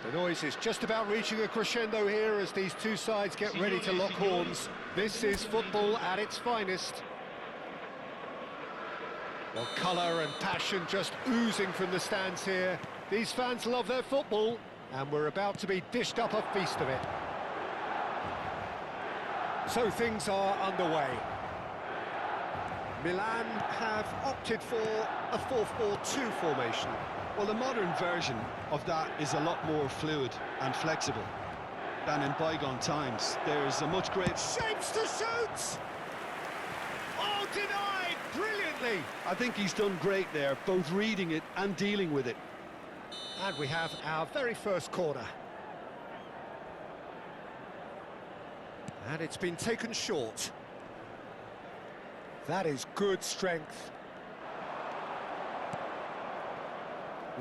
The noise is just about reaching a crescendo here as these two sides get ready to lock horns. This is football at its finest. Well, colour and passion just oozing from the stands here. These fans love their football, and we're about to be dished up a feast of it. So things are underway. Milan have opted for a 4-4-2 formation. Well, the modern version of that is a lot more fluid and flexible than in bygone times. There's a much greater... Shapes to shoot! Oh, denied! Brilliantly! I think he's done great there, both reading it and dealing with it. And we have our very first corner. And it's been taken short. That is good strength.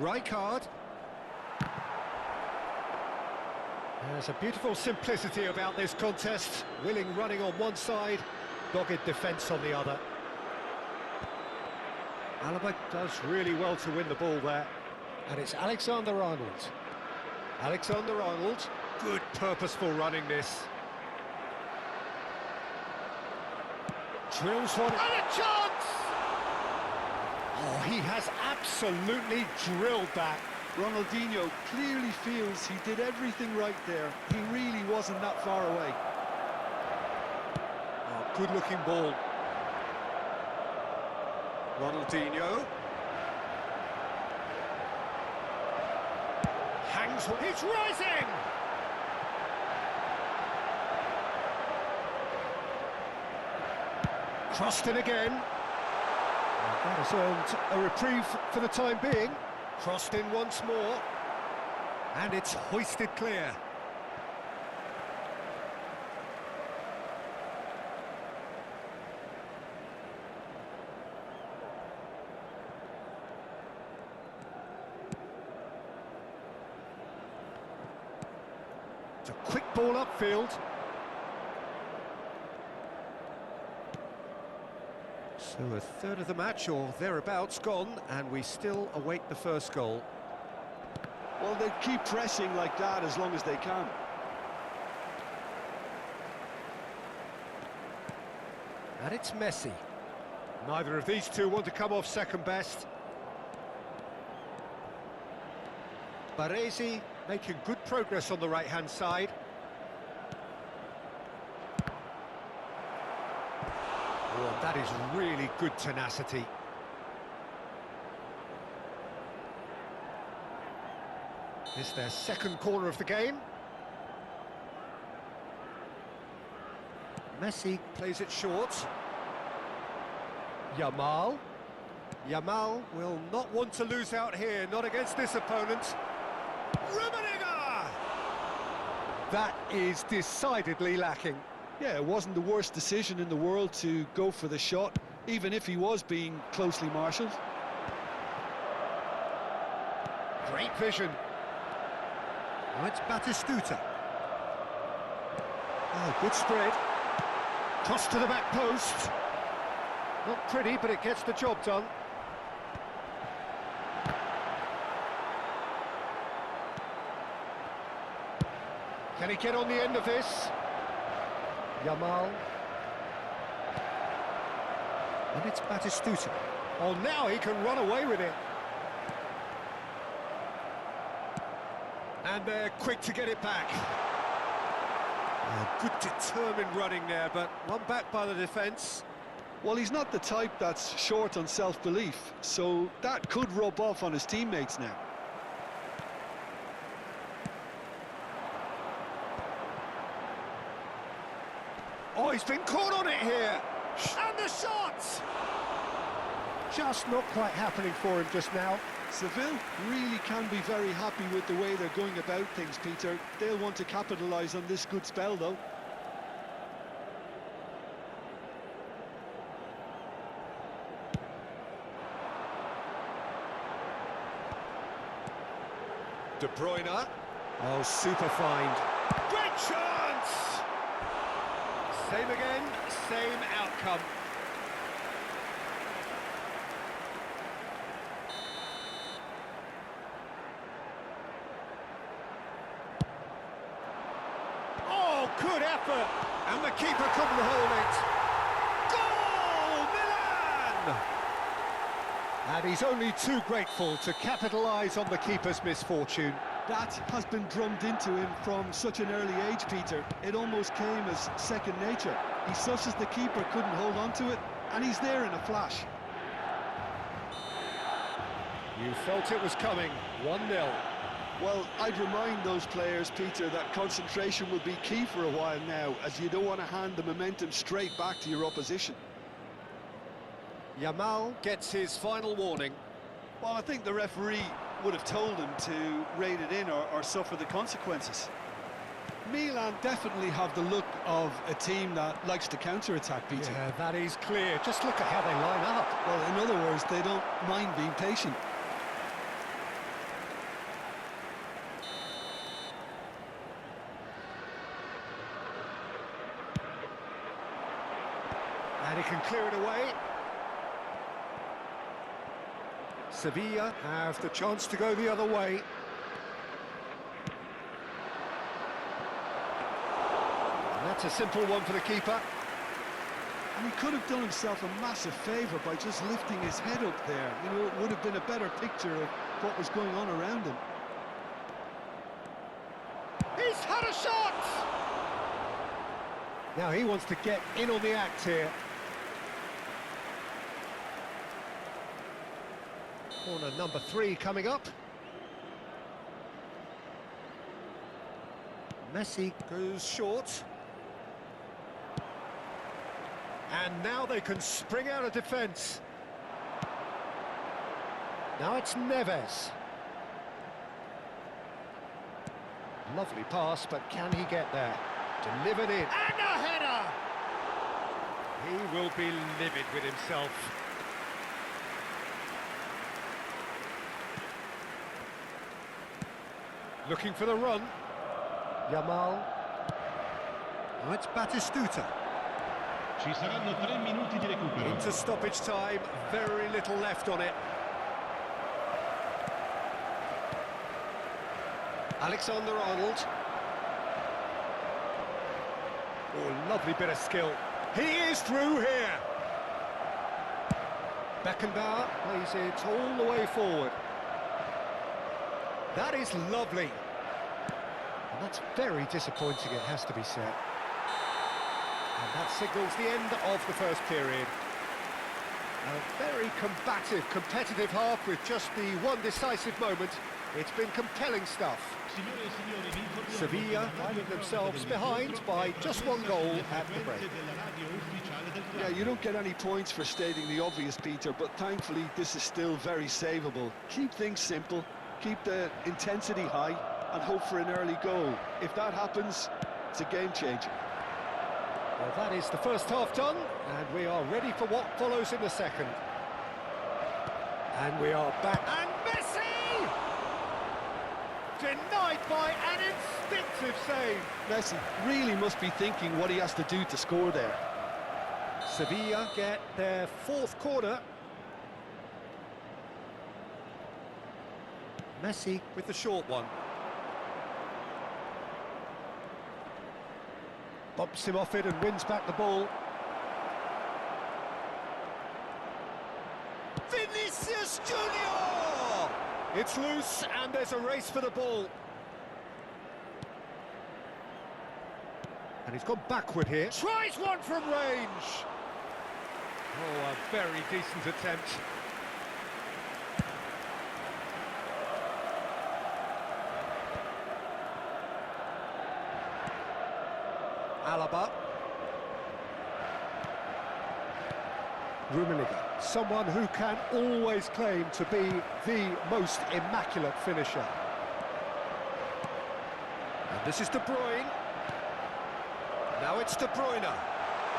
Rijkaard. There's a beautiful simplicity about this contest. Willing running on one side, dogged defence on the other. Alaba does really well to win the ball there. And it's Alexander-Arnold. Alexander-Arnold, good purposeful running this. Drills one, and a chance! Oh, he has absolutely drilled that. Ronaldinho clearly feels he did everything right there. He really wasn't that far away. Oh, good-looking ball. Ronaldinho. Hangs, it's rising! Crossed in again. That has earned a reprieve for the time being. Crossed in once more. And it's hoisted clear. It's a quick ball upfield. So a third of the match, or thereabouts, gone, and we still await the first goal. Well, they keep pressing like that as long as they can. And it's Messi. Neither of these two want to come off second best. Baresi making good progress on the right-hand side. Oh, that is really good tenacity. This is their second corner of the game. Messi plays it short. Yamal. Yamal will not want to lose out here, not against this opponent. Rummenigge! That is decidedly lacking. Yeah, it wasn't the worst decision in the world to go for the shot, even if he was being closely marshalled. Great vision. Oh, it's Batistuta. Oh, good spread. Cross to the back post. Not pretty, but it gets the job done. Can he get on the end of this? Yamal. And it's Batistuta. Oh, now he can run away with it. And they're quick to get it back. Oh, good determined running there, but one back by the defence. Well, he's not the type that's short on self-belief, so that could rub off on his teammates now. Oh, he's been caught on it here! And the shot! Just not quite happening for him just now. Seville really can be very happy with the way they're going about things, Peter. They'll want to capitalise on this good spell, though. De Bruyne. Oh, super find. Great chance! Same again, same outcome. Good effort, and the keeper couldn't hold it. Goal, Milan! And he's only too grateful to capitalise on the keeper's misfortune. That has been drummed into him from such an early age, Peter. It almost came as second nature. He susses the keeper couldn't hold on to it, and he's there in a flash. You felt it was coming, 1-0. Well, I'd remind those players, Peter, that concentration will be key for a while now, as you don't want to hand the momentum straight back to your opposition. Yamal gets his final warning. Well, I think the referee would have told him to rein it in or suffer the consequences. Milan definitely have the look of a team that likes to counter-attack, Peter. Yeah, that is clear. Just look at how they line up. Well, in other words, they don't mind being patient. And he can clear it away. Sevilla have the chance to go the other way. And that's a simple one for the keeper. And he could have done himself a massive favour by just lifting his head up there. You know, it would have been a better picture of what was going on around him. He's had a shot! Now he wants to get in on the act here. Corner number 3 coming up. Messi goes short. And now they can spring out of defence. Now it's Neves. Lovely pass, but can he get there? Delivered in. And a header! He will be livid with himself. Looking for the run. Yamal. Oh, it's Batistuta. Ci saranno 3 minuti di recupero. Into stoppage time, very little left on it. Alexander-Arnold. Oh, lovely bit of skill. He is through here. Beckenbauer plays it all the way forward. That is lovely. And that's very disappointing, it has to be said. And that signals the end of the first period. A very combative, competitive half with just the one decisive moment. It's been compelling stuff. Sevilla finding themselves behind by just 1 goal at the break. Yeah, you don't get any points for stating the obvious, Peter, but thankfully this is still very savable. Keep things simple, keep the intensity high, and hope for an early goal. If that happens, it's a game changer. Well, that is the first half done, and we are ready for what follows in the second. And we are back. And Messi! Denied by an instinctive save. Messi really must be thinking what he has to do to score there. Sevilla get their 4th corner. Messi with the short one. Bumps him off it and wins back the ball. Vinicius Junior! It's loose and there's a race for the ball. And he's gone backward here. Tries one from range. Oh, a very decent attempt. Alaba. Rummenigge, someone who can always claim to be the most immaculate finisher. And this is De Bruyne. Now it's De Bruyne.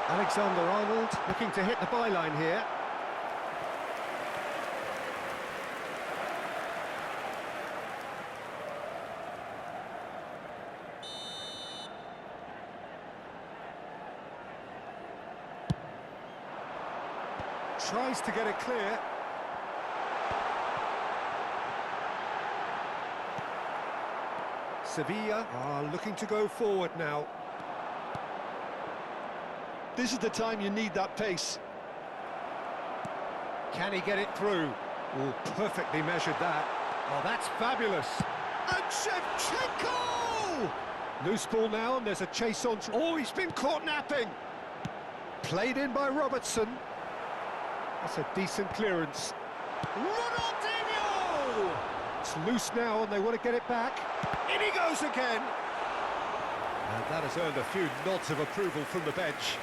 Alexander-Arnold looking to hit the byline here. Tries to get it clear. Sevilla are looking to go forward now. This is the time you need that pace. Can he get it through? Oh, perfectly measured that. Oh, that's fabulous. And Shevchenko! Loose ball now, and there's a chase on. Oh, he's been caught napping. Played in by Robertson. That's a decent clearance. Ronaldinho! It's loose now, and they want to get it back. In he goes again. And that has earned a few nods of approval from the bench.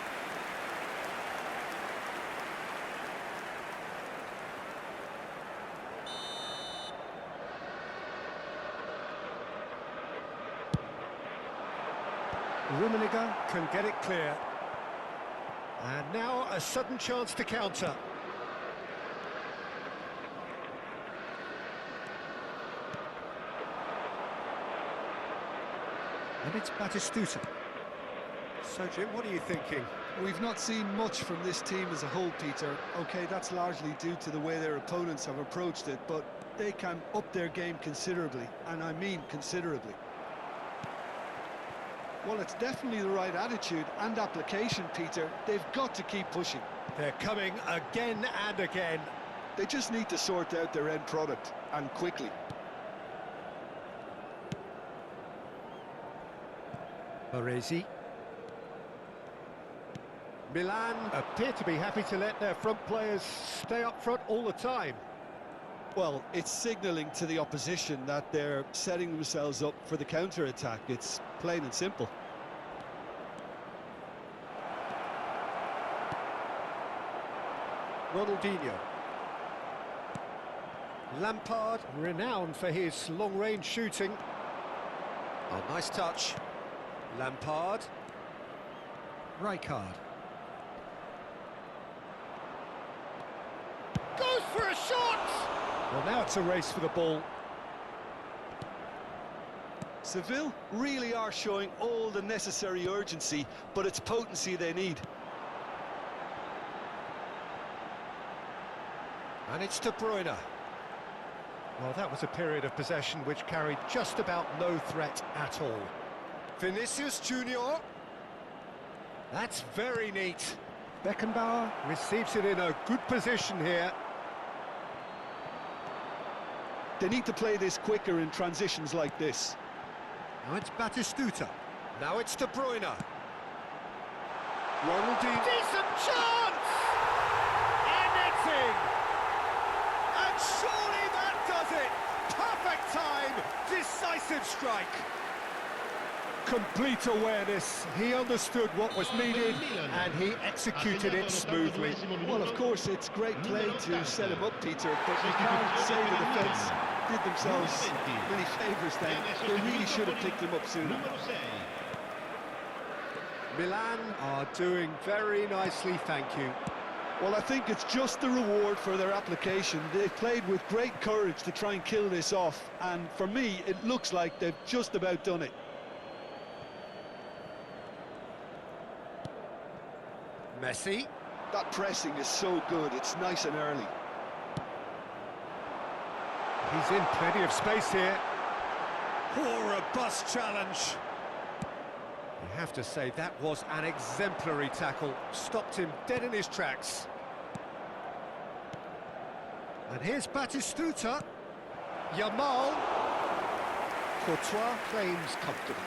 Rummenigge can get it clear. And now a sudden chance to counter. And it's Batistuta. So, Jim, what are you thinking? We've not seen much from this team as a whole, Peter. OK, that's largely due to the way their opponents have approached it, but they can up their game considerably, and I mean considerably. Well, it's definitely the right attitude and application, Peter. They've got to keep pushing. They're coming again and again. They just need to sort out their end product, and quickly. Baresi. Milan appear to be happy to let their front players stay up front all the time. Well, it's signalling to the opposition that they're setting themselves up for the counter-attack. It's plain and simple. Ronaldinho. Lampard, renowned for his long-range shooting. Oh, nice touch. Lampard. Rijkaard. Goes for a shot! Well, now it's a race for the ball. Seville really are showing all the necessary urgency, but it's potency they need. And it's De Bruyne. Well, that was a period of possession which carried just about no threat at all. Vinicius Junior. That's very neat. Beckenbauer receives it in a good position here. They need to play this quicker in transitions like this. Now it's Batistuta. Now it's De Bruyne. Ronaldinho. Decent chance! Anything! And surely that does it! Perfect time! Decisive strike! Complete awareness. He understood what was needed and he executed it smoothly. Well, of course, it's great play to set him up, Peter, but you can't say the defence did themselves many favours then. They really should have picked him up sooner. Milan are doing very nicely, thank you. Well, I think it's just the reward for their application. They've played with great courage to try and kill this off, and for me, it looks like they've just about done it. Messi. That pressing is so good, it's nice and early. He's in plenty of space here. Oh, robust challenge. You have to say that was an exemplary tackle. Stopped him dead in his tracks. And here's Batistuta. Yamal. Courtois claims comfortably.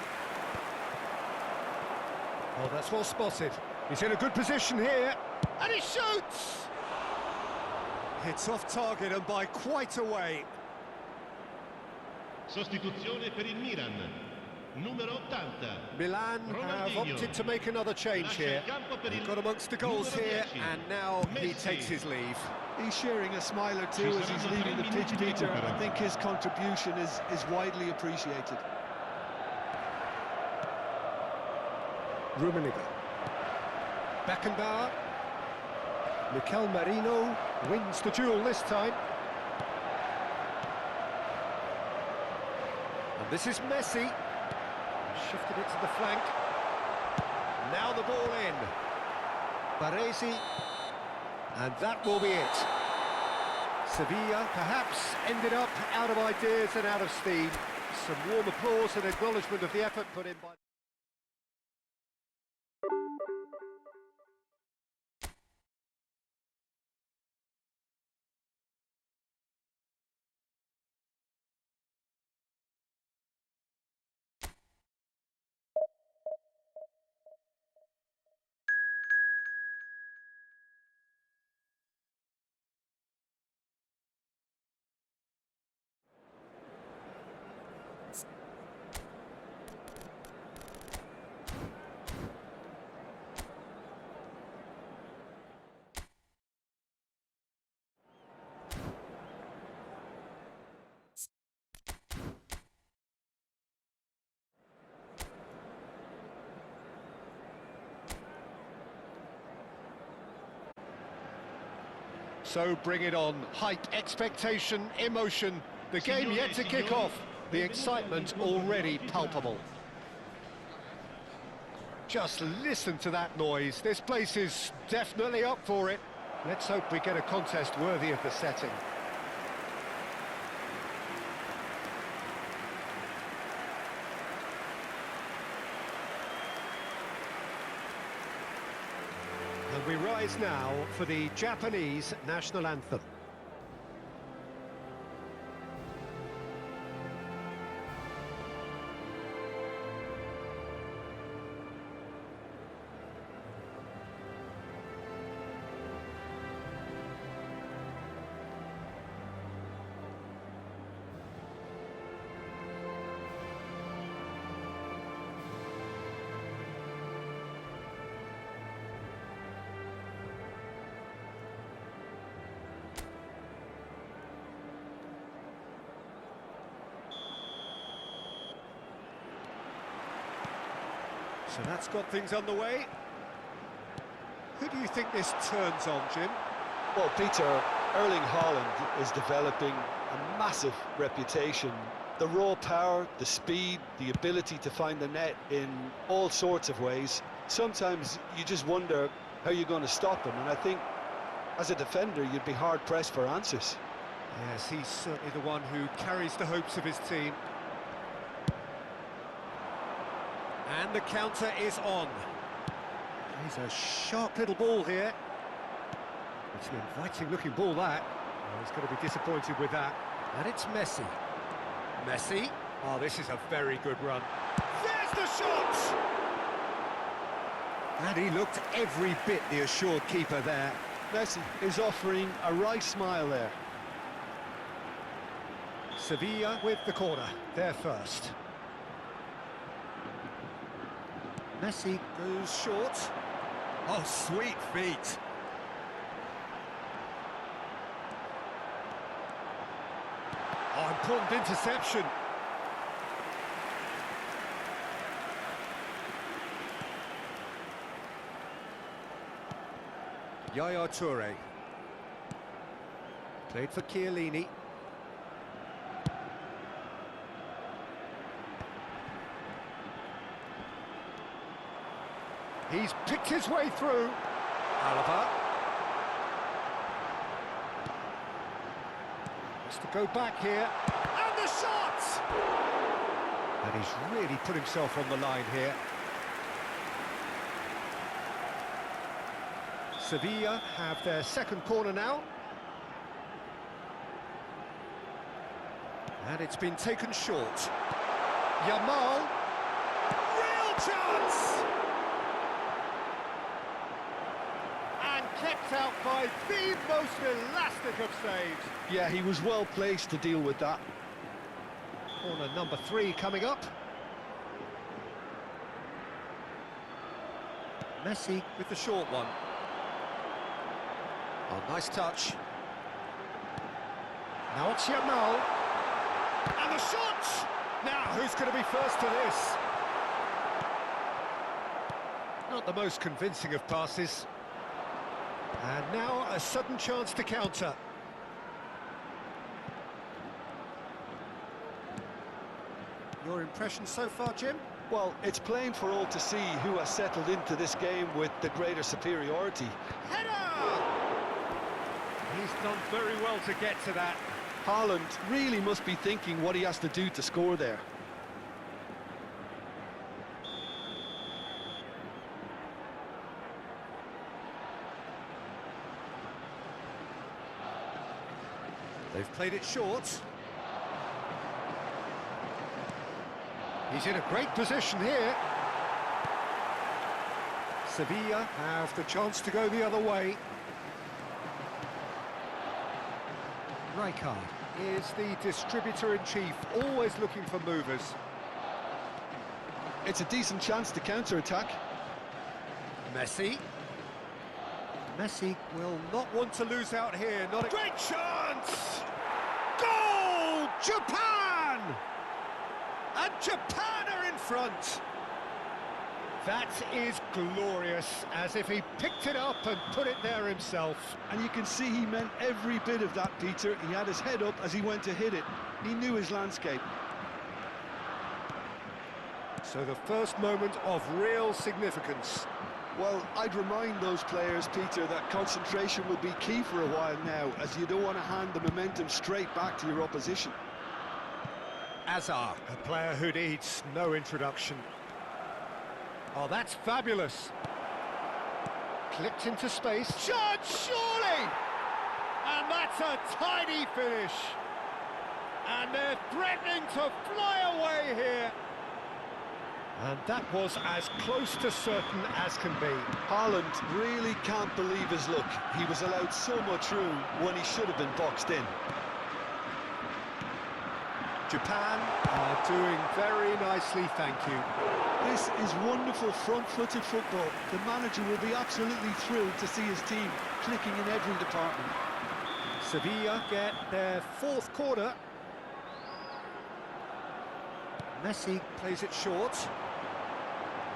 Oh, that's well spotted. He's in a good position here. And he shoots! It's off target and by quite a way. Sostituzione per il Milan. Numero 80. Milan have opted to make another change here. He got amongst the goals here, and now he takes his leave. He's sharing a smile or two as he's leaving the pitch, Peter. I think his contribution is widely appreciated. Rummenigge. Beckenbauer. Mikel Merino wins the duel this time. And this is Messi. Shifted it to the flank. Now the ball in. Baresi. And that will be it. Sevilla perhaps ended up out of ideas and out of steam. Some warm applause and acknowledgement of the effort put in by... So bring it on. Hype, expectation, emotion. The game yet to kick off. The excitement already palpable. Just listen to that noise. This place is definitely up for it. Let's hope we get a contest worthy of the setting. And we rise now for the Japanese national anthem. So that's got things underway. Who do you think this turns on, Jim? Well, Peter, Erling Haaland is developing a massive reputation. The raw power, the speed, the ability to find the net in all sorts of ways. Sometimes you just wonder how you're going to stop him, and I think as a defender you'd be hard-pressed for answers. Yes, he's certainly the one who carries the hopes of his team. And the counter is on. He's a sharp little ball here. It's an inviting-looking ball, that. Oh, he's going to be disappointed with that. And it's Messi. Messi. Oh, this is a very good run. There's the shot! And he looked every bit the assured keeper there. Messi is offering a right smile there. Sevilla with the corner. They're first. Messi goes short. Oh, sweet feet. Oh, important interception. Yaya Toure. Played for Chiellini. He's picked his way through. Alaba. Has to go back here. And the shot! And he's really put himself on the line here. Sevilla have their second corner now. And it's been taken short. Yamal. Real chance! Kept out by the most elastic of saves. Yeah, he was well placed to deal with that. Corner number 3 coming up. Messi with the short one. Oh, nice touch. Now it's Yamal. And the shot! Now, who's going to be first to this? Not the most convincing of passes. And now a sudden chance to counter. Your impression so far, Jim? Well, it's plain for all to see who has settled into this game with the greater superiority. Header! He's done very well to get to that. Haaland really must be thinking what he has to do to score there. They've played it short. He's in a great position here. Sevilla have the chance to go the other way. Rijkaard is the distributor-in-chief, always looking for movers. It's a decent chance to counter-attack. Messi. Messi will not want to lose out here. Not a great chance! Goal! Japan! And Japan are in front. That is glorious, as if he picked it up and put it there himself. And you can see he meant every bit of that, Peter. He had his head up as he went to hit it. He knew his landscape. So the first moment of real significance. Well, I'd remind those players, Peter, that concentration will be key for a while now, as you don't want to hand the momentum straight back to your opposition. Azar, a player who needs no introduction. Oh, that's fabulous. Clipped into space. Shot, surely! And that's a tiny finish. And they're threatening to fly away here. And that was as close to certain as can be. Haaland really can't believe his luck. He was allowed so much room when he should have been boxed in. Japan are doing very nicely, thank you. This is wonderful front-footed football. The manager will be absolutely thrilled to see his team clicking in every department. Sevilla get their fourth corner. Messi plays it short.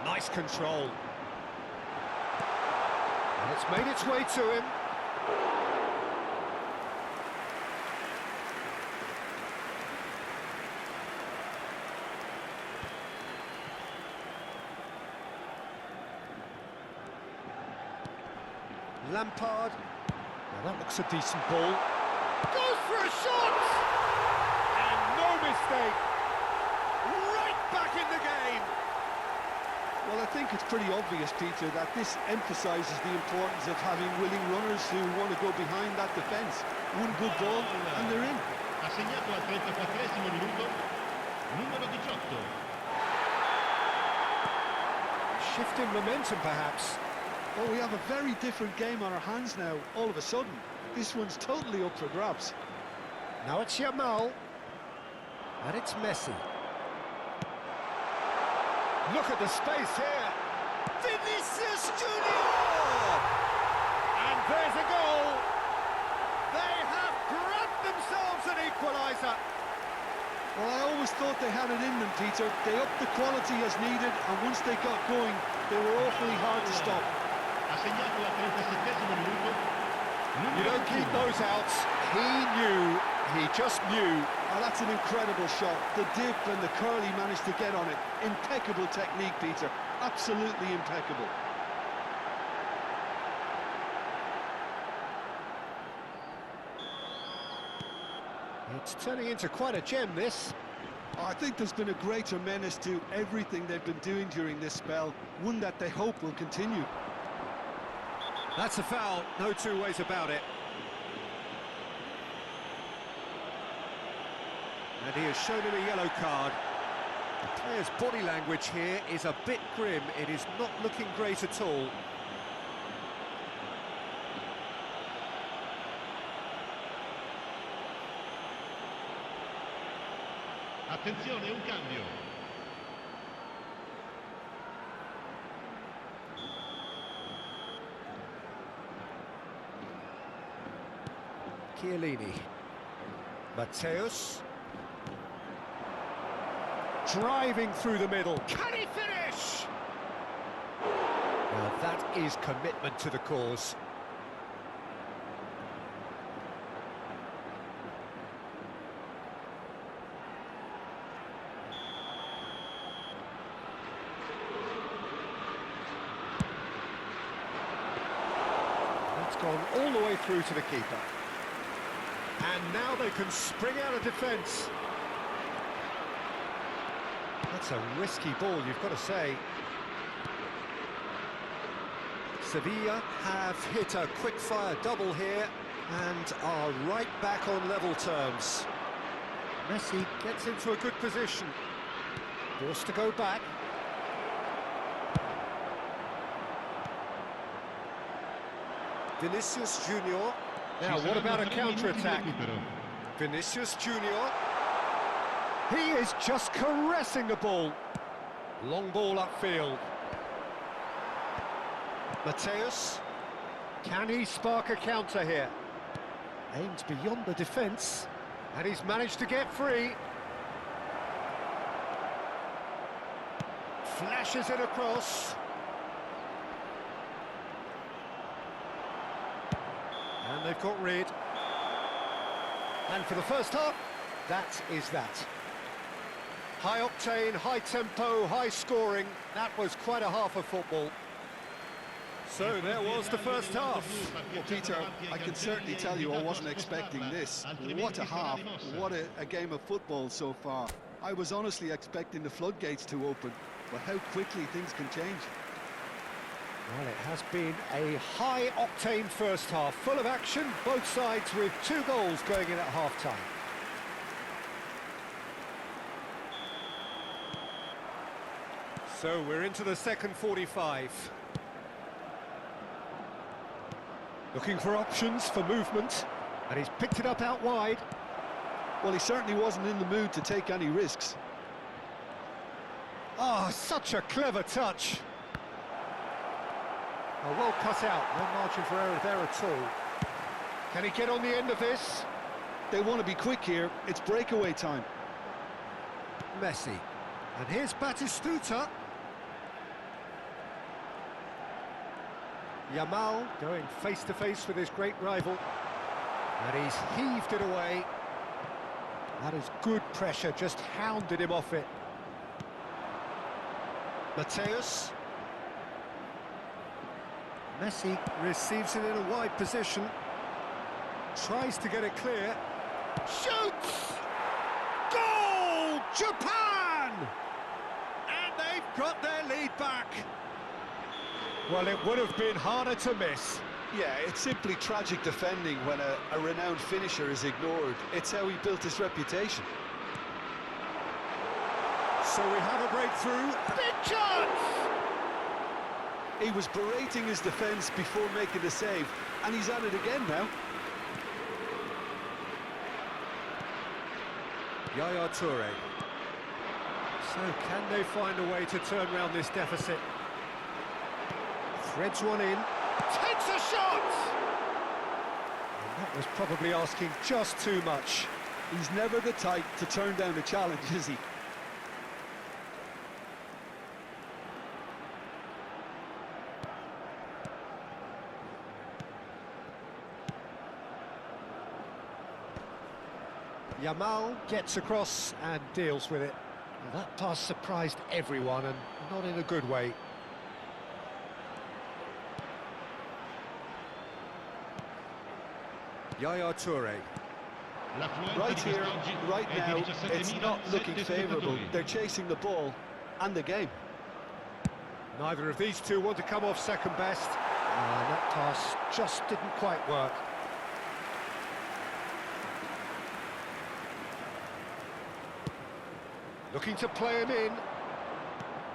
Nice control. And it's made its way to him. Lampard. Now that looks a decent ball. Goes for a shot! And no mistake. Right back in the game. Well, I think it's pretty obvious, Peter, that this emphasises the importance of having willing runners who want to go behind that defence. One good ball, and they're in. Ha segnato al 34esimo minuto, numero 18. Shift in momentum, perhaps. Oh, we have a very different game on our hands now, all of a sudden. This one's totally up for grabs. Now it's Yamal. And it's Messi. Look at the space here. Vinicius Junior! And there's a goal. They have grabbed themselves an equaliser. Well, I always thought they had it in them, Peter. They upped the quality as needed, and once they got going, they were awfully hard to stop. Ha segnato al 37esimo minuto. You don't keep those outs. He just knew. Oh, that's an incredible shot. The dip and the curl he managed to get on it. Impeccable technique, Peter. Absolutely impeccable. It's turning into quite a gem, this. I think there's been a greater menace to everything they've been doing during this spell. One that they hope will continue. That's a foul, no two ways about it. And he has shown him a yellow card. The player's body language here is a bit grim. It is not looking great at all. Attenzione, un cambio. Chiellini. Mateus. Driving through the middle. Can he finish? Now that is commitment to the cause. That's gone all the way through to the keeper. And now they can spring out of defence. That's a risky ball, you've got to say. Sevilla have hit a quick-fire double here and are right back on level terms. Messi gets into a good position. Forced to go back. Vinicius Junior. Now, what about a counter-attack? Vinicius Junior. He is just caressing the ball. Long ball upfield. Mateus. Can he spark a counter here? Aimed beyond the defence. And he's managed to get free. Flashes it across. And they've got rid. And for the first half, that is that. High octane, high tempo, high scoring. That was quite a half of football. So there was the first half. Well, Peter, I can certainly tell you I wasn't expecting this. What a half, what a game of football so far. I was honestly expecting the floodgates to open, but how quickly things can change. Well, it has been a high-octane first half, full of action, both sides with 2 goals going in at half-time. So we're into the second 45. Looking for options for movement, and he's picked it up out wide. Well, he certainly wasn't in the mood to take any risks. Oh, such a clever touch. Oh, well cut out, no margin for error there at all. Can he get on the end of this? They want to be quick here, it's breakaway time. Messi. And here's Batistuta. Yamal going face-to-face with his great rival. And he's heaved it away. That is good pressure, just hounded him off it. Mateus. Messi receives it in a wide position. Tries to get it clear. Shoots! Goal! Japan! And they've got their lead back. Well, it would have been harder to miss. Yeah, it's simply tragic defending when a renowned finisher is ignored. It's how he built his reputation. So we have a breakthrough. Big chance! He was berating his defence before making the save, and he's at it again now. Yaya Toure. So can they find a way to turn around this deficit? Threads one in. Takes a shot! And that was probably asking just too much. He's never the type to turn down a challenge, is he? Yamal gets across and deals with it. Well, that pass surprised everyone, and not in a good way. Yaya Toure. Right here, right now, it's not looking favourable. They're chasing the ball and the game. Neither of these two want to come off second best. And that pass just didn't quite work. Looking to play him in.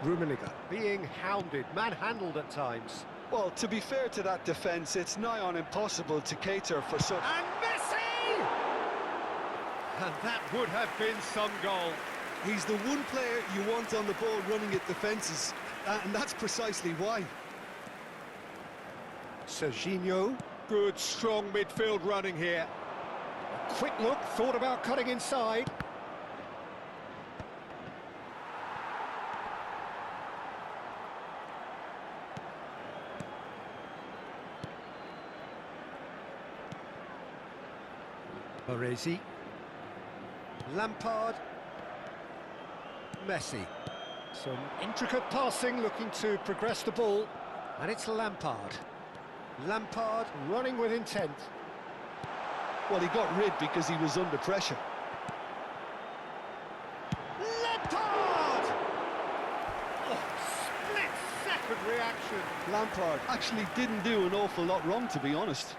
Rummenigge being hounded, manhandled at times. Well, to be fair to that defence, it's nigh on impossible to cater for such... And Messi! And that would have been some goal. He's the one player you want on the ball running at defences, and that's precisely why. Serginho, good strong midfield running here. A quick look, thought about cutting inside. Baresi. Lampard. Messi. Some intricate passing, looking to progress the ball. And it's Lampard. Lampard running with intent. Well, he got rid because he was under pressure. Lampard! Oh, split-second reaction. Lampard actually didn't do an awful lot wrong, to be honest.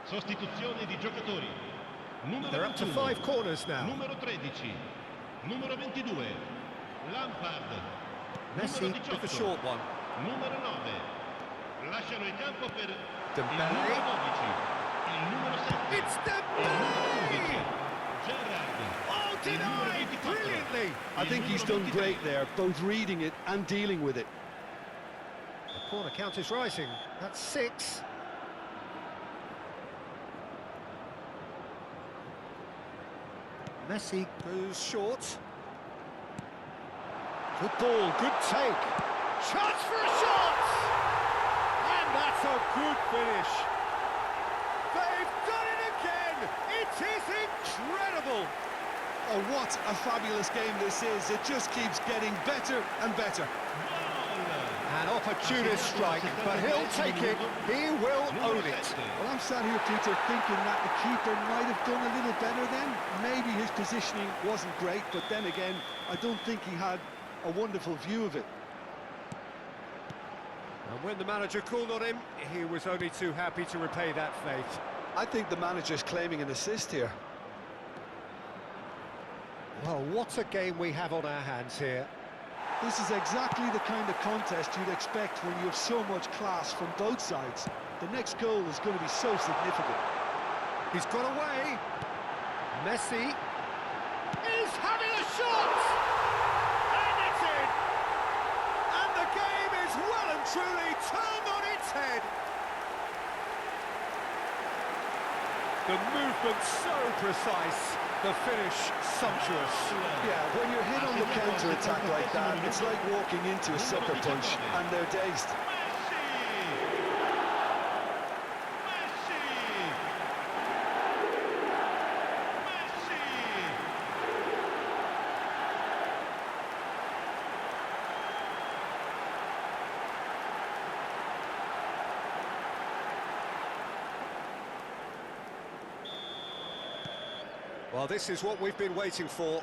Sostituzione di giocatori. Numero They're up to 21. 5 corners now. Numero 13. Numero 22, Lampard. Messi Numero with the 18, short one. numero 9. Lasciano il campo per il Dembele. numero 12, il numero 7, It's il numero 11, Dembele! Gerrard. Oh, il numero denied 24, brilliantly! I il think he's numero done 23. great there, both reading it and dealing with it. The corner count is rising. That's 6. Messi goes short. Good ball, good take. Chance for a shot! And that's a good finish. They've done it again! It is incredible! Oh, what a fabulous game this is. It just keeps getting better and better. An opportunist strike, but he'll take it. He will own it. Well, I'm sat here, Peter, thinking that the keeper might have done a little better then. Maybe his positioning wasn't great, but then again, I don't think he had a wonderful view of it. And when the manager called on him, he was only too happy to repay that faith. I think the manager's claiming an assist here. Well, what a game we have on our hands here. This is exactly the kind of contest you'd expect when you have so much class from both sides. The next goal is going to be so significant. He's got away. Messi is having a shot! And it's in! And the game is well and truly turned on its head. The movement so precise, the finish sumptuous. Yeah, when you're hit on the counter-attack like that, it's like walking into a sucker punch and they're dazed. Well, this is what we've been waiting for.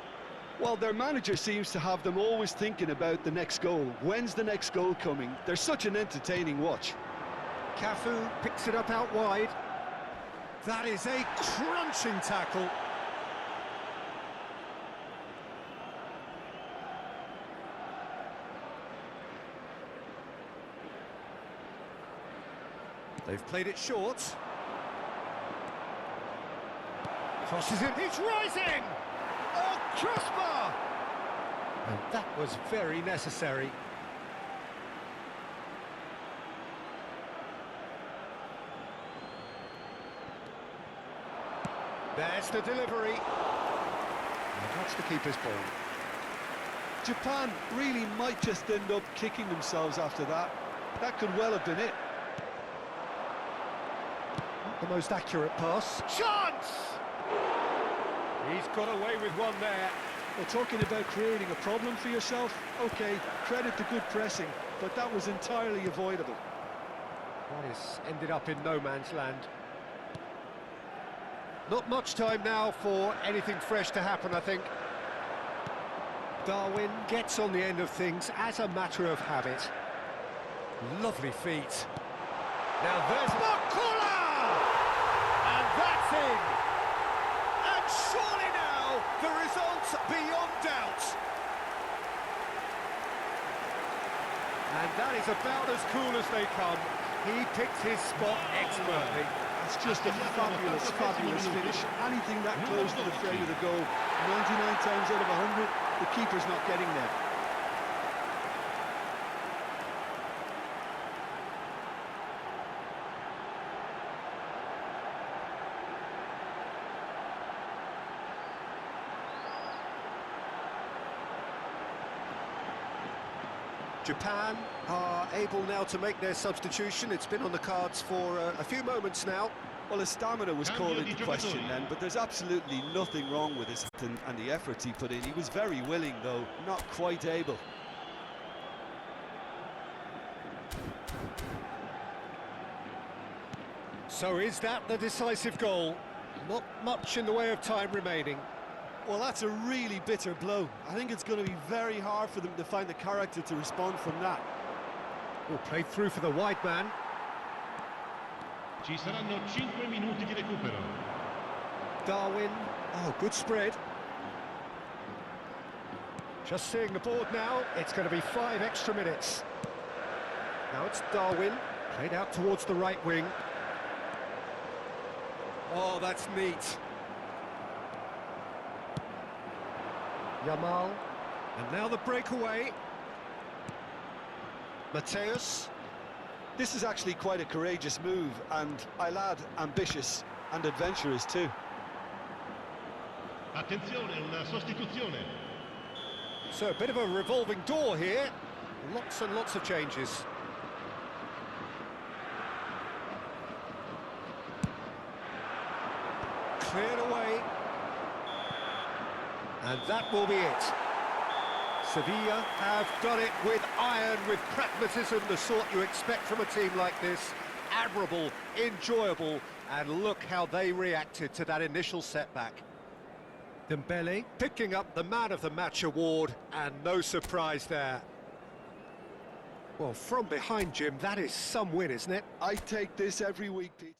Well, their manager seems to have them always thinking about the next goal. When's the next goal coming? They're such an entertaining watch. Cafu picks it up out wide. That is a crunching tackle. They've played it short. Crosses it, he's rising! Oh, crossbar! And that was very necessary. There's the delivery. And that's the keeper's ball. Japan really might just end up kicking themselves after that. That could well have been it. Not the most accurate pass. Chance! He's got away with one there. Well, talking about creating a problem for yourself, okay, credit to good pressing, but that was entirely avoidable. That is ended up in no man's land. Not much time now for anything fresh to happen, I think. Darwin gets on the end of things as a matter of habit. Lovely feet. Now there's Makula! And that's in! And surely now, the result's beyond doubt. And that is about as cool as they come. He picked his spot expertly. It's just a fabulous, fabulous finish. Anything that close to the frame of the goal, 99 times out of 100, the keeper's not getting there. Japan are able now to make their substitution. It's been on the cards for a few moments now. Well, his stamina was called into question then, but there's absolutely nothing wrong with his and the efforts he put in. He was very willing, though, not quite able. So is that the decisive goal? Not much in the way of time remaining. Well, that's a really bitter blow. I think it's going to be very hard for them to find the character to respond from that. Well, played through for the wide man. Ci saranno 5 minuti di recupero. Darwin. Oh, good spread. Just seeing the board now, it's going to be 5 extra minutes. Now it's Darwin, played out towards the right wing. Oh, that's neat. Yamal, and now the breakaway. Mateus. This is actually quite a courageous move, and I'll add ambitious and adventurous too. Attenzione, una sostituzione. So a bit of a revolving door here. Lots and lots of changes. Cleared away. And that will be it. Sevilla have done it with iron, with pragmatism, the sort you expect from a team like this. Admirable, enjoyable, and look how they reacted to that initial setback. Dembele picking up the Man of the Match award, and no surprise there. Well, from behind, Jim, that is some win, isn't it? I take this every week, Pete.